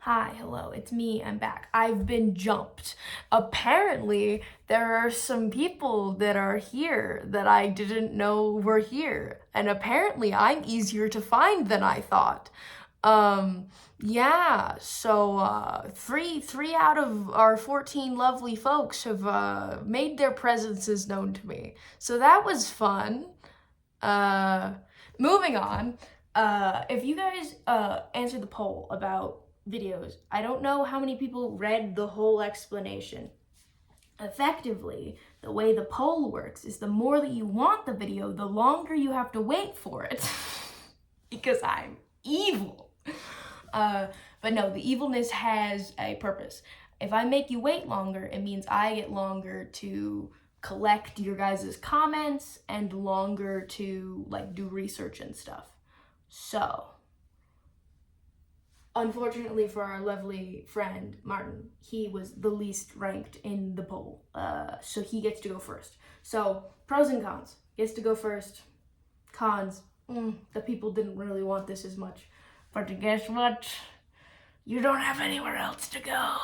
Hi, hello, it's me, I'm back. I've been jumped. Apparently, there are some people that are here that I didn't know were here. And apparently, I'm easier to find than I thought. Yeah, so, three out of our 14 lovely folks have, made their presences known to me. So that was fun. Uh, Moving on. If you guys answered the poll about videos, I don't know how many people read the whole explanation. Effectively, the way the poll works is the more that you want the video, the longer you have to wait for it. Because I'm evil. But no, the evilness has a purpose. If I make you wait longer, it means I get longer to collect your guys' comments and longer to like do research and stuff. So, unfortunately for our lovely friend Martyn, he was the least ranked in the poll. So he gets to go first. So, pros and cons. Gets to go first. Cons. The people didn't really want this as much. But guess what? You don't have anywhere else to go.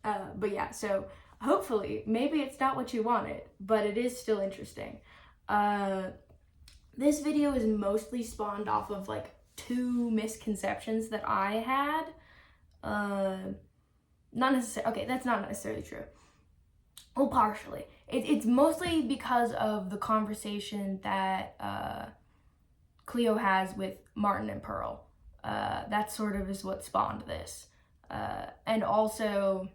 But yeah, so hopefully, maybe it's not what you wanted, but it is still interesting. This video is mostly spawned off of like two misconceptions that I had. Not necessarily, okay, that's not necessarily true. Well, partially. It's mostly because of the conversation that Cleo has with Martyn and Pearl. That sort of is what spawned this. And also,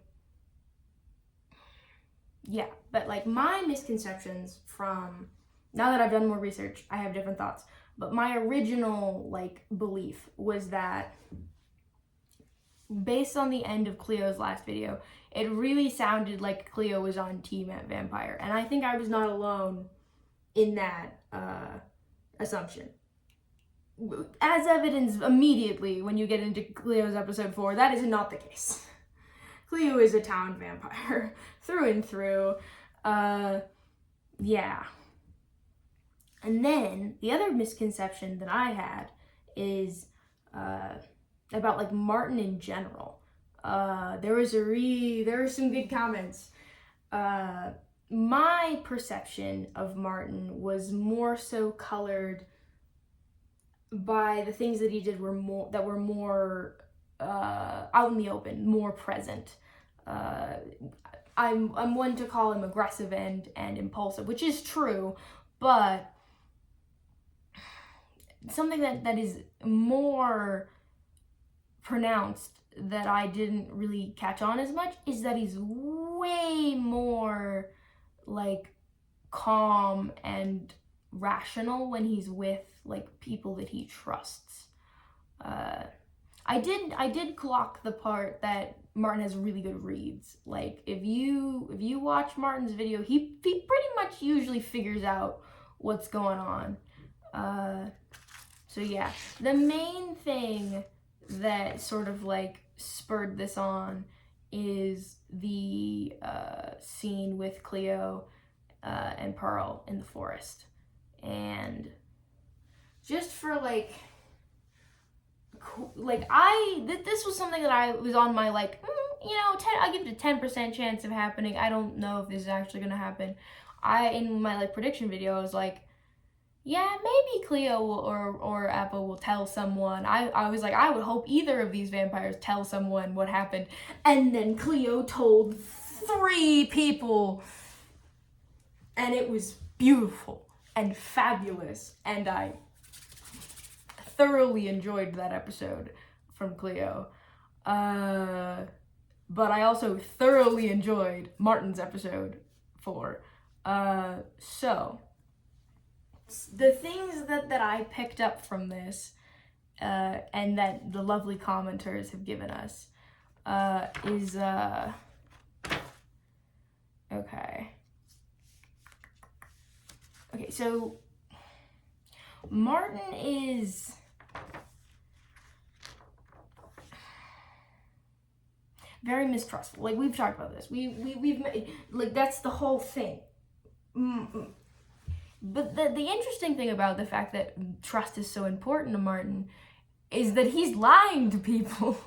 yeah, but like my misconceptions from, now that I've done more research, I have different thoughts. But my original like belief was that based on the end of Cleo's last video, it really sounded like Cleo was on Team Vampire. And I think I was not alone in that assumption. As evidenced immediately when you get into Cleo's episode 4, that is not the case. Cleo is a town vampire through and through. Yeah. And then the other misconception that I had is about like Martyn in general. There were some good comments. My perception of Martyn was more so colored by the things that he did were more out in the open, more present. I'm one to call him aggressive and impulsive, which is true, but something that is more pronounced that I didn't really catch on as much is that he's way more like calm and rational when he's with like people that he trusts. I did clock the part that Martyn has really good reads. Like if you watch Martyn's video, he pretty much usually figures out what's going on. So yeah, the main thing that sort of like spurred this on is the scene with Cleo and Pearl in the forest. And just for like this was something that I was on my like, I'll give it a 10% chance of happening. I don't know if this is actually gonna happen. In my like prediction video, I was like, yeah, maybe Cleo or Apple will tell someone. I was like, I would hope either of these vampires tell someone what happened. And then Cleo told 3 people. And it was beautiful and fabulous. And I thoroughly enjoyed that episode from Cleo. But I also thoroughly enjoyed Martyn's episode 4. So the things that I picked up from this, and that the lovely commenters have given us, is, okay, so Martyn is very mistrustful. Like, we've talked about this. We've like, that's the whole thing. But the interesting thing about the fact that trust is so important to Martyn is that he's lying to people.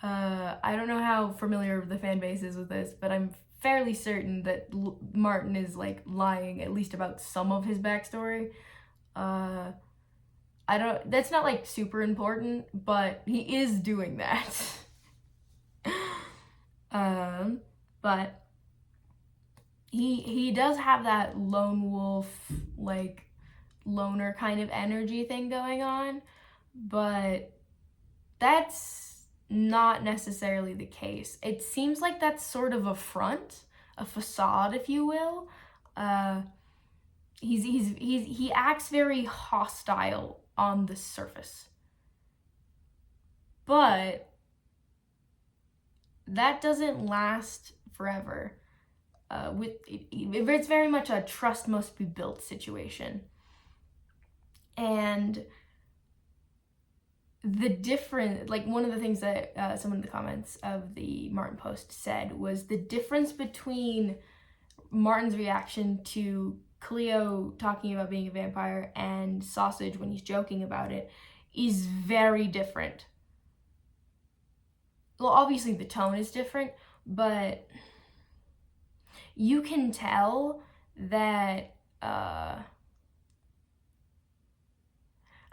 I don't know how familiar the fan base is with this, but I'm fairly certain that Martyn is like lying at least about some of his backstory. That's not like super important, but he is doing that. But he does have that lone wolf, like loner kind of energy thing going on, but that's not necessarily the case. It seems like that's sort of a front, a facade, if you will. He acts very hostile on the surface, but that doesn't last forever. It's very much a trust must be built situation. And the different, like one of the things that someone in the comments of the Martyn post said was the difference between Martyn's reaction to Cleo talking about being a vampire and Sausage when he's joking about it is very different. Well, obviously the tone is different, but you can tell that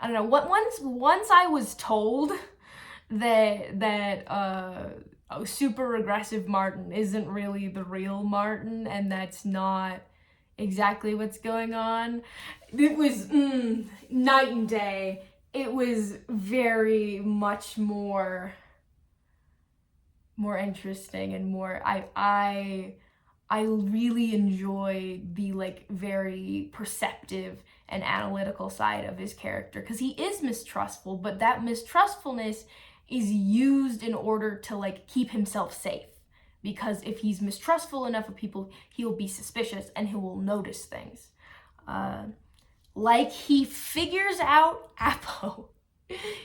I don't know. Once I was told that super aggressive Martyn isn't really the real Martyn, and that's not exactly what's going on. It was night and day. It was very much more interesting and more. I really enjoy the like very perceptive and analytical side of his character, because he is mistrustful, but that mistrustfulness is used in order to like keep himself safe, because if he's mistrustful enough of people, he'll be suspicious and he will notice things. Like he figures out Apo.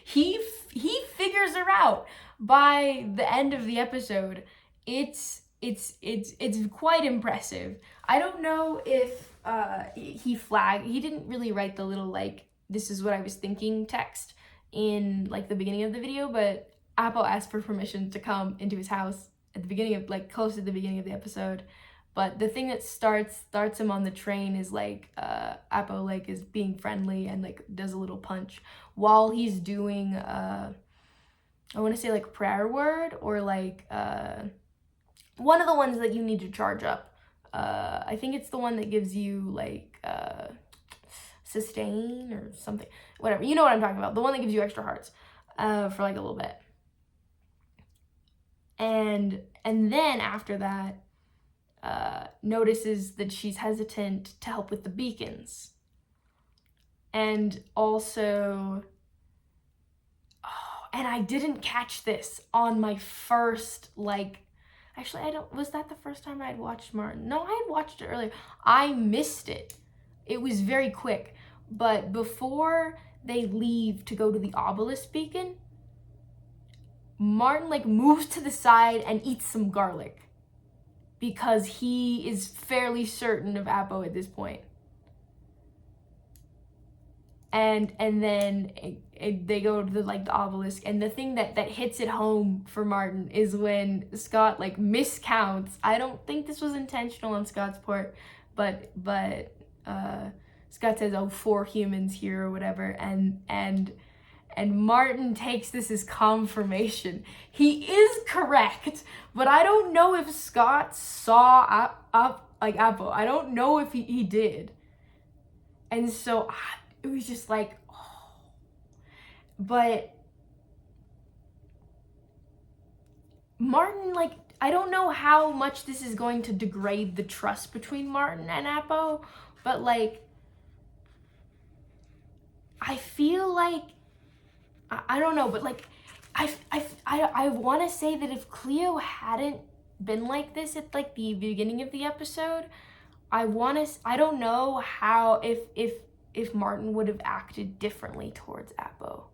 he figures her out by the end of the episode. It's quite impressive. I don't know if he didn't really write the little like this is what I was thinking text in like the beginning of the video, but Apo asked for permission to come into his house at the beginning of like close to the beginning of the episode. But the thing that starts him on the train is like Apo like is being friendly and like does a little punch while he's doing I want to say like prayer word or like one of the ones that you need to charge up. I think it's the one that gives you like sustain or something, whatever, you know what I'm talking about, the one that gives you extra hearts for like a little bit. And then after that notices that she's hesitant to help with the beacons. And also and I didn't catch this on my first like, actually, was that the first time I had watched Martyn? No, I had watched it earlier. I missed it. It was very quick. But before they leave to go to the obelisk beacon, Martyn like moves to the side and eats some garlic because he is fairly certain of Apo at this point. And then they go to the obelisk, and the thing that hits it home for Martyn is when Scott like miscounts. I don't think this was intentional on Scott's part, but Scott says, "Oh, 4 humans here" or whatever, and Martyn takes this as confirmation. He is correct, but I don't know if Scott saw like Apo. I don't know if he did, and so it was just like, oh. But Martyn, like, I don't know how much this is going to degrade the trust between Martyn and Apo, but like, I feel like, I don't know, but like, I want to say that if Cleo hadn't been like this at like the beginning of the episode, I don't know how, if Martyn would have acted differently towards Apo,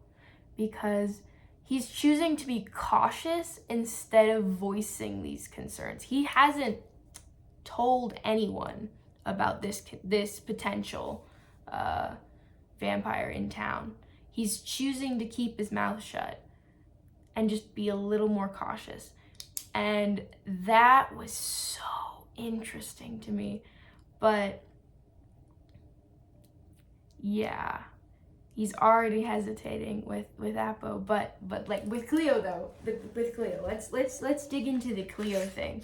because he's choosing to be cautious instead of voicing these concerns. He hasn't told anyone about this potential vampire in town. He's choosing to keep his mouth shut and just be a little more cautious. And that was so interesting to me. But yeah, he's already hesitating with Apo, but like with Cleo though, with Cleo, let's dig into the Cleo thing.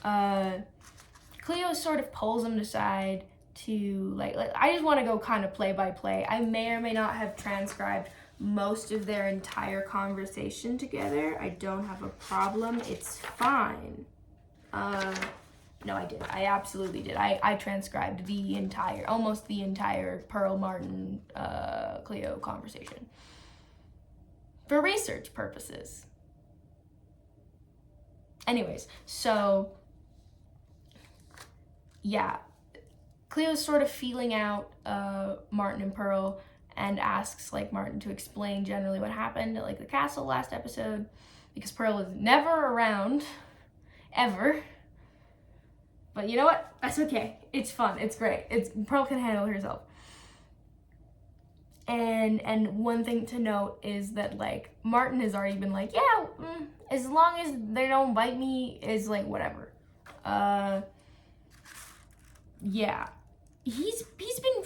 Cleo sort of pulls him aside to like I just want to go kind of play by play. I may or may not have transcribed most of their entire conversation together. I don't have a problem. It's fine. No, I did. I absolutely did. I transcribed almost the entire Pearl, Martyn, Cleo conversation for research purposes. Anyways, so yeah, Cleo's sort of feeling out Martyn and Pearl and asks like Martyn to explain generally what happened at like the castle last episode, because Pearl is never around, ever. But you know what? That's okay. It's fun. It's great. Pearl can handle herself. And one thing to note is that like Martyn has already been like, yeah, as long as they don't bite me, is like whatever. Yeah, he's been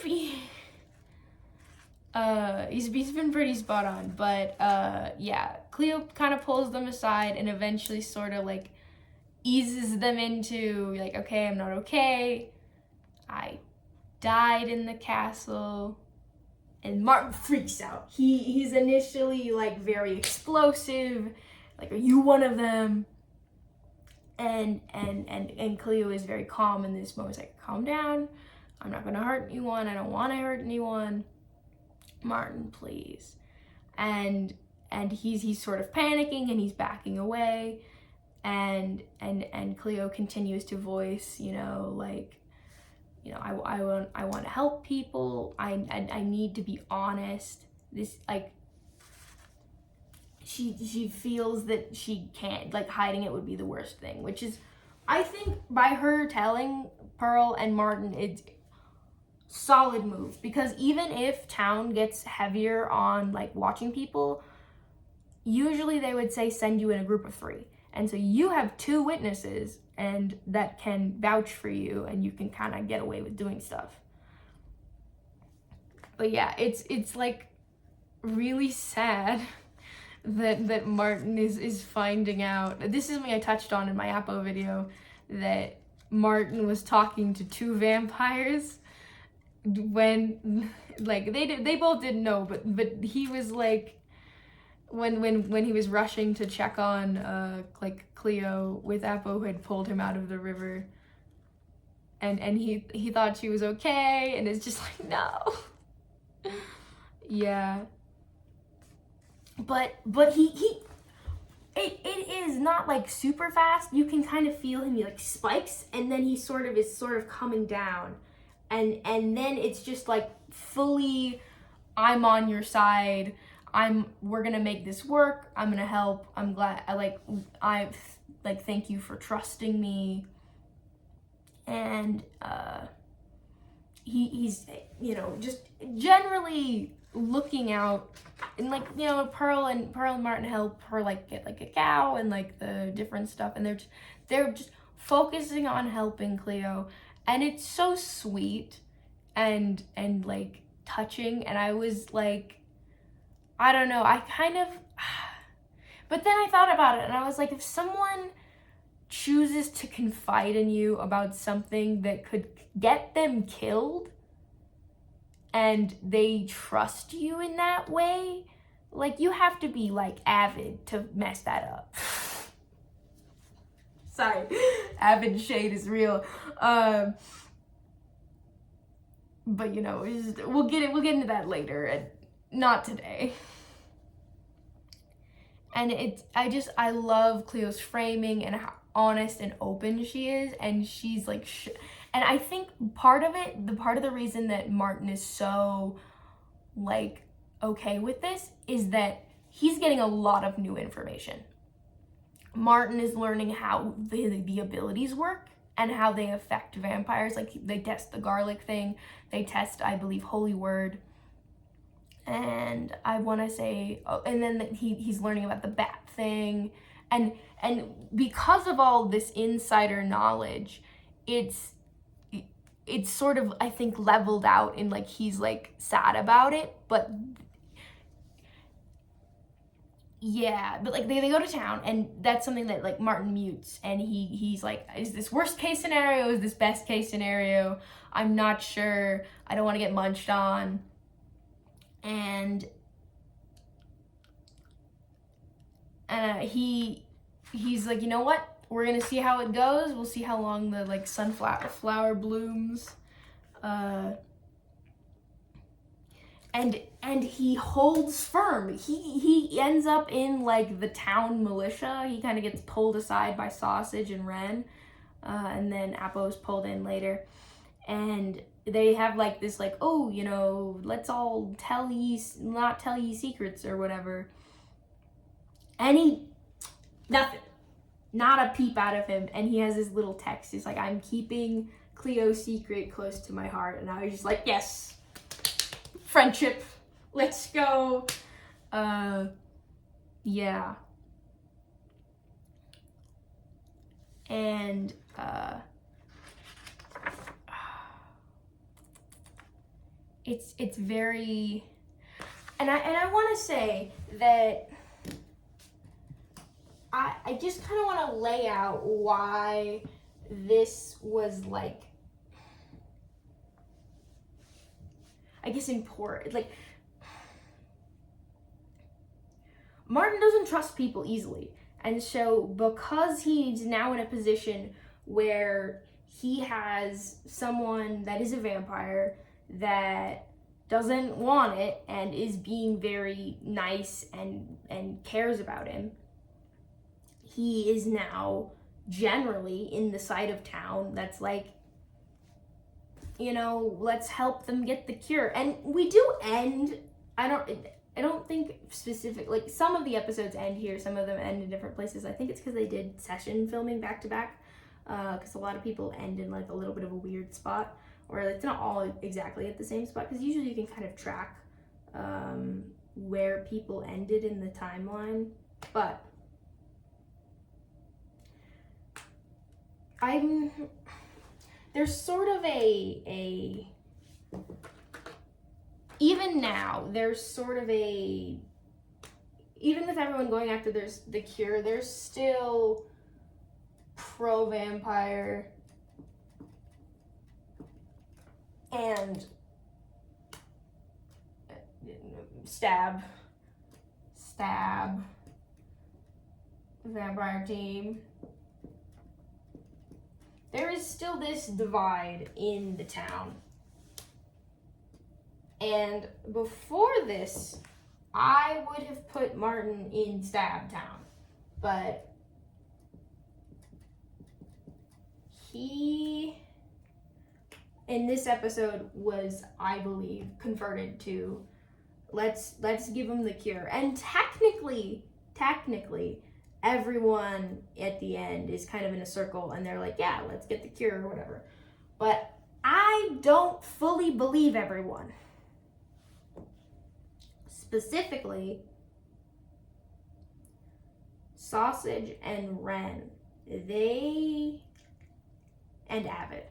pretty spot on. But yeah, Cleo kind of pulls them aside and eventually sort of like eases them into like, okay, I'm not okay. I died in the castle. And Martyn freaks out. He's initially like very explosive, like, are you one of them? And Cleo is very calm in this moment. It's like, calm down. I'm not gonna hurt anyone. I don't want to hurt anyone. Martyn, please. And he's sort of panicking and he's backing away. And Cleo continues to voice, you know, like, you know, I want to help people. I need to be honest. This, like, she feels that she can't, like, hiding it would be the worst thing, which is, I think by her telling Pearl and Martyn, it's solid move, because even if town gets heavier on like watching people, usually they would say send you in a group of 3. And so you have 2 witnesses and that can vouch for you, and you can kind of get away with doing stuff. But yeah, it's like really sad that Martyn is finding out. This is something I touched on in my Apo video, that Martyn was talking to 2 vampires when like they both didn't know, but he was like, when he was rushing to check on like Cleo with Apo, who had pulled him out of the river, and he thought she was okay, and it's just like, no. Yeah, but it is not like super fast. You can kind of feel him, he like spikes, and then he is sort of coming down, and then it's just like fully, I'm on your side. We're gonna make this work. I'm gonna help. I'm glad. I thank you for trusting me. And he's, you know, just generally looking out, and like, you know, Pearl and Martyn help her like get like a cow and like the different stuff, and they're just focusing on helping Cleo, and it's so sweet and like touching. And I was like, I don't know, I kind of, but then I thought about it and I was like, if someone chooses to confide in you about something that could get them killed, and they trust you in that way, like, you have to be like avid to mess that up. Sorry, avid shade is real. But you know, we'll get into that later, and not today. And I love Cleo's framing and how honest and open she is, and she's like, and I think part of the reason that Martyn is so like okay with this is that he's getting a lot of new information. Martyn is learning how the abilities work and how they affect vampires. Like, they test the garlic thing, they test, I believe, holy word, and I want to say, oh, and then he's learning about the bat thing, and because of all this insider knowledge, it's sort of, I think, leveled out in like he's like sad about it, but yeah, but like they go to town, and that's something that like Martyn mutes, and he's like, is this worst case scenario, is this best case scenario, I'm not sure, I don't want to get munched on. And he's like, you know what, we're gonna see how it goes, we'll see how long the like sunflower blooms, and he holds firm. He ends up in like the town militia. He kind of gets pulled aside by Sausage and Wren, and then Appo's pulled in later, and they have like this like, oh, you know, let's all not tell ye secrets or whatever. And nothing, not a peep out of him. And he has this little text. He's like, I'm keeping Cleo's secret close to my heart. And I was just like, yes, friendship, let's go. Yeah. And it's very, and I want to say that I just kind of want to lay out why this was like, I guess, important. Like, Martyn doesn't trust people easily. And so because he's now in a position where he has someone that is a vampire that doesn't want it and is being very nice and cares about him, he is now generally in the side of town that's like, you know, let's help them get the cure. And we do end, I don't think specific, like some of the episodes end here, some of them end in different places. I think it's because they did session filming back to back, because a lot of people end in like a little bit of a weird spot, or it's not all exactly at the same spot, because usually you can kind of track where people ended in the timeline. But there's sort of a even now, there's sort of a, even with everyone going after there's the cure, there's still pro-vampire and stab vampire team. There is still this divide in the town. And before this, I would have put Martyn in Stab Town. But he, in this episode, was, I believe, converted to let's give him the cure. And technically, everyone at the end is kind of in a circle and they're like, yeah, let's get the cure or whatever. But I don't fully believe everyone. Specifically, Sausage and Wren, and Avid.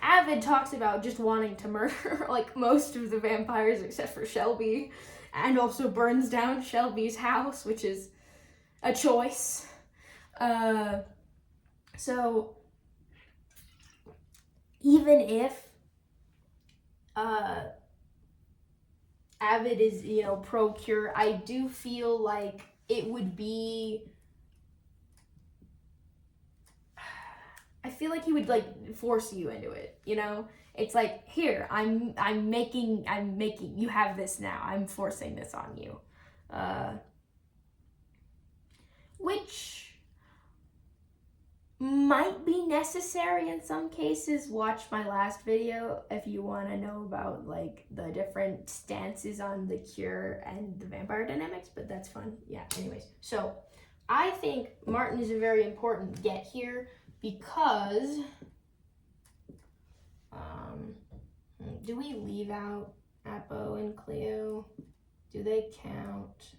Avid talks about just wanting to murder like most of the vampires except for Shelby, and also burns down Shelby's house, which is a choice. So even if Avid is, you know, pro cure, I do feel like it would be, I feel like he would like force you into it, you know? It's like, here, I'm making you have this now. I'm forcing this on you. Which might be necessary in some cases. Watch my last video if you want to know about like the different stances on the cure and the vampire dynamics, but that's fun. Yeah, anyways. So I think Martyn is a very important get here because do we leave out Apo and Cleo? Do they count?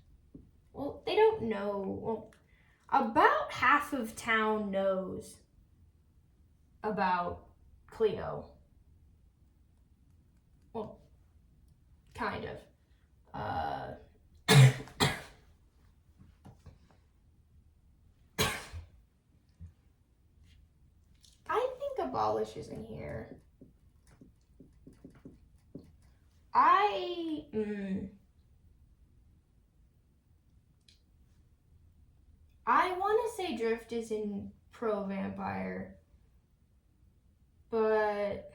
Well, they don't know. Well, about half of town knows about Cleo. Well, kind of. I think Abolish is in here. I want to say Drift is in Pro Vampire, but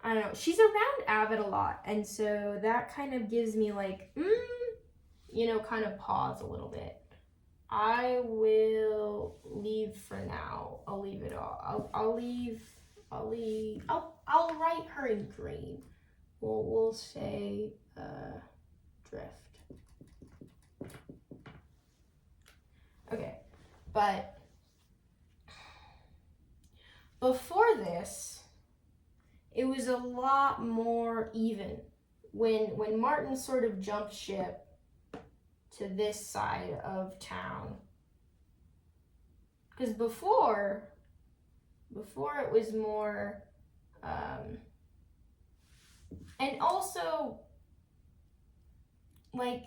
I don't know. She's around Avid a lot, and so that kind of gives me like, kind of pause a little bit. I will leave for now. I'll leave it all. I'll write her in green. We'll say Drift. Okay, but before this, it was a lot more even. When Martyn sort of jumped ship to this side of town. Because before it was more, and also, like,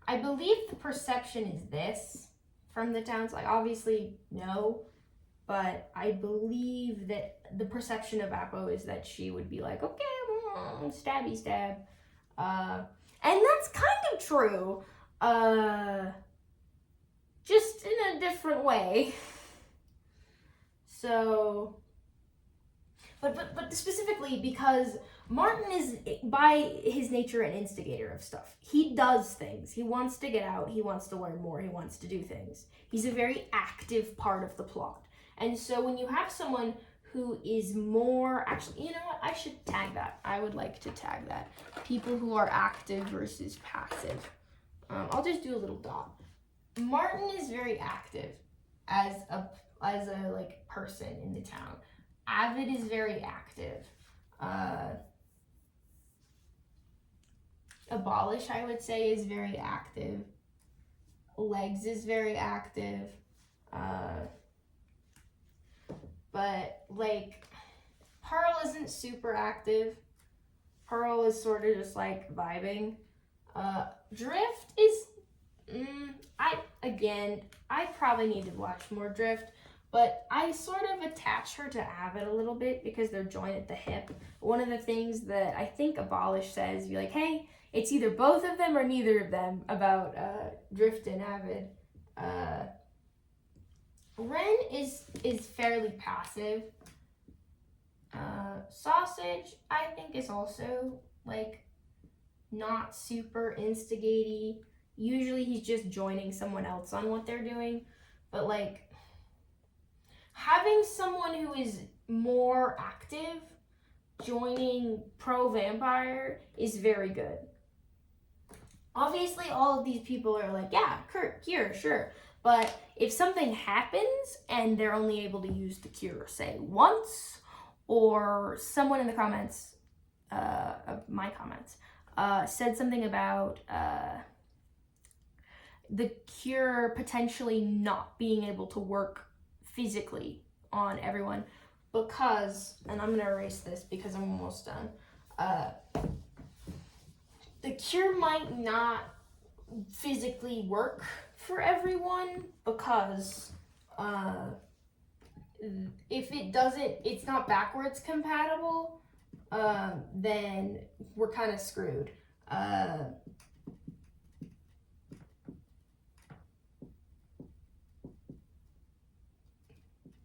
I believe the perception is this from the towns. Like, obviously, no, but I believe that the perception of Apo is that she would be like, okay, stabby stab. And that's kind of true. Just in a different way. So, but specifically because Martyn is, by his nature, an instigator of stuff. He does things. He wants to get out. He wants to learn more. He wants to do things. He's a very active part of the plot. And so when you have someone who is more, actually, you know what? I should tag that. I would like to tag that. People who are active versus passive. I'll just do a little dot. Martyn is very active as a like person in the town. Avid is very active. Abolish, I would say, is very active. Legs is very active. But like Pearl isn't super active. Pearl is sort of just like vibing. Drift is I probably need to watch more Drift, but I sort of attach her to Avid a little bit because they're joined at the hip. One of the things that I think Abolish says, you're like, hey, it's either both of them or neither of them about Drift and Avid. Ren is fairly passive. Sausage, I think, is also like not super instigaty. Usually he's just joining someone else on what they're doing, but like having someone who is more active joining Pro Vampire is very good. Obviously all of these people are like, yeah, cure, sure. But if something happens and they're only able to use the cure, say, once, or someone in the comments, my comments, said something about the cure potentially not being able to work physically on everyone because, and I'm going to erase this because I'm almost done, the cure might not physically work for everyone because if it doesn't, it's not backwards compatible, then we're kind of screwed.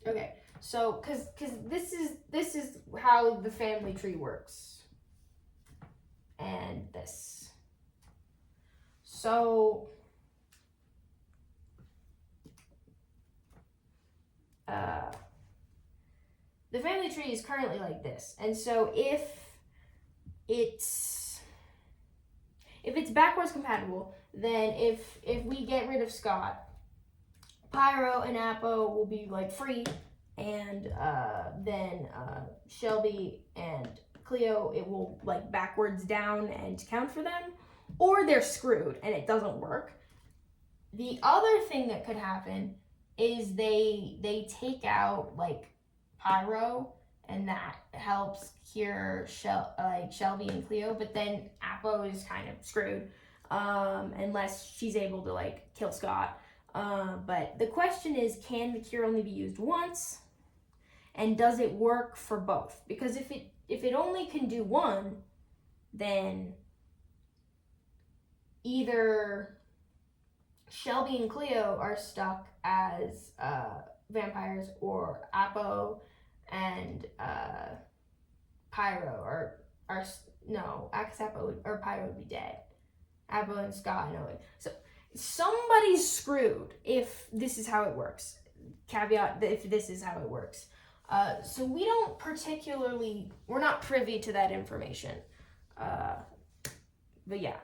Okay, so cause this is how the family tree works, and this. So the family tree is currently like this. And so if it's backwards compatible, then if we get rid of Scott, Pyro and Apo will be like free, and then Shelby and Cleo, it will like backwards down and count for them, or they're screwed and it doesn't work. The other thing that could happen is they take out like Pyro, and that helps cure Shelby and Cleo, but then Apo is kind of screwed unless she's able to like kill Scott. But the question is, can the cure only be used once, and does it work for both? Because if it only can do one, then either Shelby and Cleo are stuck as vampires, or Apo and Pyro Apo or Pyro would be dead. Apo and Scott, no. So somebody's screwed if this is how it works. Caveat, if this is how it works. So we're not privy to that information. But yeah.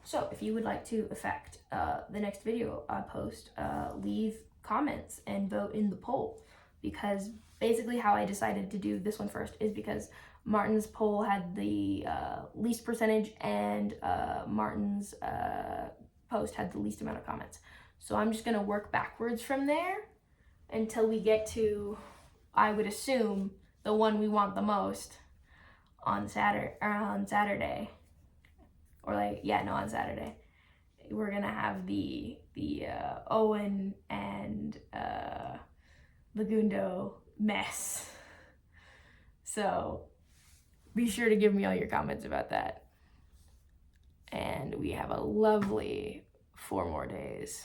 So if you would like to affect the next video I post, leave comments and vote in the poll, because basically how I decided to do this one first is because Martyn's poll had the least percentage, and Martyn's post had the least amount of comments. So I'm just going to work backwards from there until we get to, I would assume, the one we want the most on Saturday. On Saturday. We're going to have the Owen and Lagundo mess. So be sure to give me all your comments about that. And we have a lovely 4 more days.